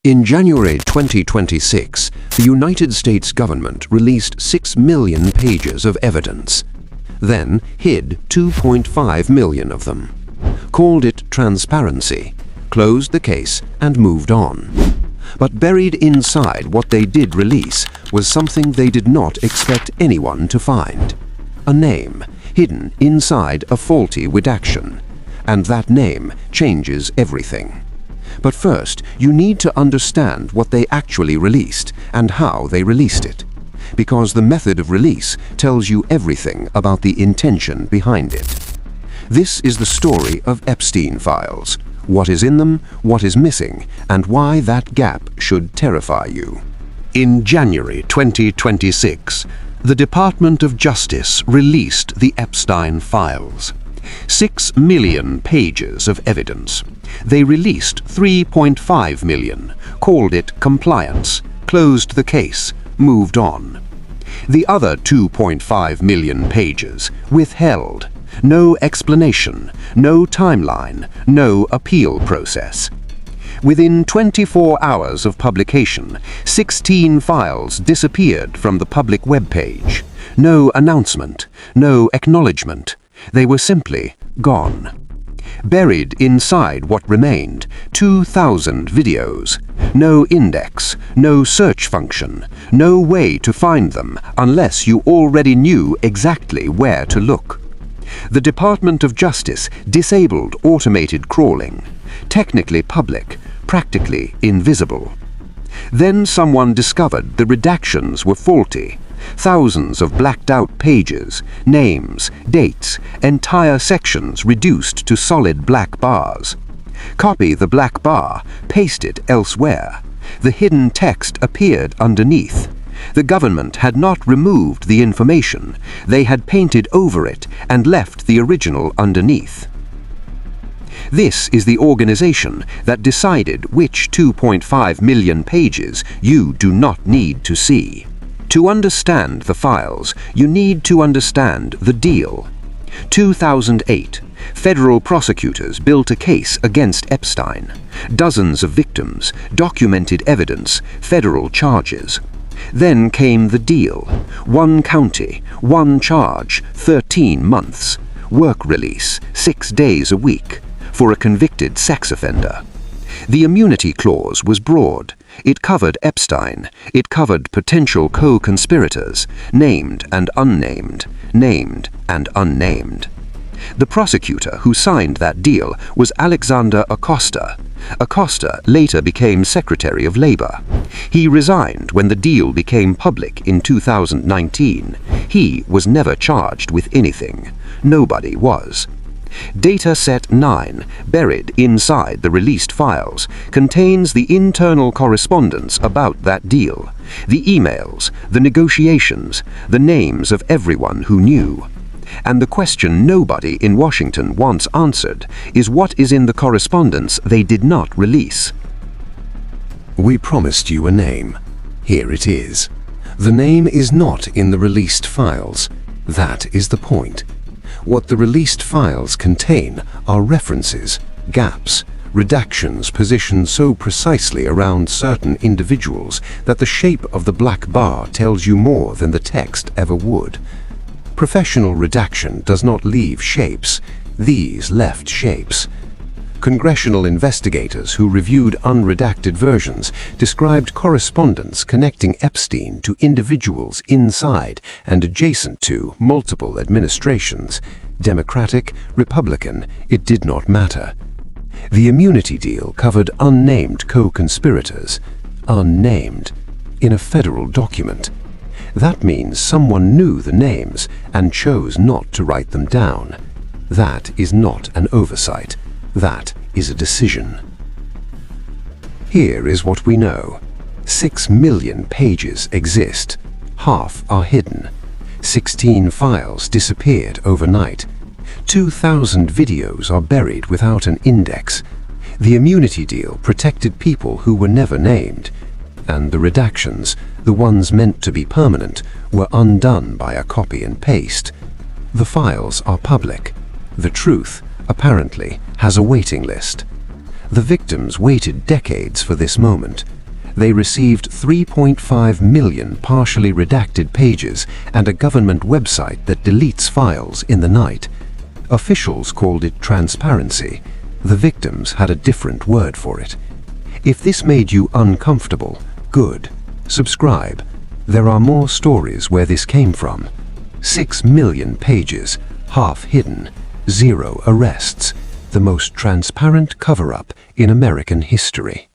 In January 2026, the United States government released 6 million pages of evidence, then hid 2.5 million of them, called it transparency, closed the case and moved on. But buried inside what they did release was something they did not expect anyone to find. A name hidden inside a faulty redaction. And that name changes everything. But first, you need to understand what they actually released and how they released it, because the method of release tells you everything about the intention behind it. This is the story of Epstein files, what is in them, what is missing, and why that gap should terrify you. In January 2026, the Department of Justice released the Epstein files. 6 million pages of evidence. They released 3.5 million, called it compliance, closed the case, moved on. The other 2.5 million pages withheld. No explanation, no timeline, no appeal process. Within 24 hours of publication, 16 files disappeared from the public webpage. No announcement, no acknowledgement. They were simply gone. Buried inside what remained, 2,000 videos. No index, no search function, no way to find them unless you already knew exactly where to look. The Department of Justice disabled automated crawling. Technically public, practically invisible. Then someone discovered the redactions were faulty. Thousands of blacked-out pages, names, dates, entire sections reduced to solid black bars. Copy the black bar, paste it elsewhere. The hidden text appeared underneath. The government had not removed the information. They had painted over it and left the original underneath. This is the organization that decided which 2.5 million pages you do not need to see. To understand the files, you need to understand the deal. 2008, federal prosecutors built a case against Epstein. Dozens of victims, documented evidence, federal charges. Then came the deal. 1 county, 1 charge, 13 months. Work release, 6 days a week, for a convicted sex offender. The immunity clause was broad. It covered Epstein. It covered potential co-conspirators, named and unnamed, named and unnamed. The prosecutor who signed that deal was Alexander Acosta. Acosta later became Secretary of Labor. He resigned when the deal became public in 2019. He was never charged with anything. Nobody was. Data set 9, buried inside the released files, contains the internal correspondence about that deal, the emails, the negotiations, the names of everyone who knew. And the question nobody in Washington wants answered is what is in the correspondence they did not release. We promised you a name. Here it is. The name is not in the released files. That is the point. What the released files contain are references, gaps, redactions positioned so precisely around certain individuals that the shape of the black bar tells you more than the text ever would. Professional redaction does not leave shapes. These left shapes. Congressional investigators who reviewed unredacted versions described correspondence connecting Epstein to individuals inside and adjacent to multiple administrations. Democratic, Republican, it did not matter. The immunity deal covered unnamed co-conspirators. Unnamed. In a federal document. That means someone knew the names and chose not to write them down. That is not an oversight. That is a decision. Here is what we know. 6 million pages exist. Half are hidden. 16 files disappeared overnight. 2,000 videos are buried without an index. The immunity deal protected people who were never named. And the redactions, the ones meant to be permanent, were undone by a copy and paste. The files are public. The truth, apparently, has a waiting list. The victims waited decades for this moment. They received 3.5 million partially redacted pages and a government website that deletes files in the night. Officials called it transparency. The victims had a different word for it. If this made you uncomfortable, good. Subscribe. There are more stories where this came from. 6 million pages, half hidden, 0 arrests. The most transparent cover-up in American history.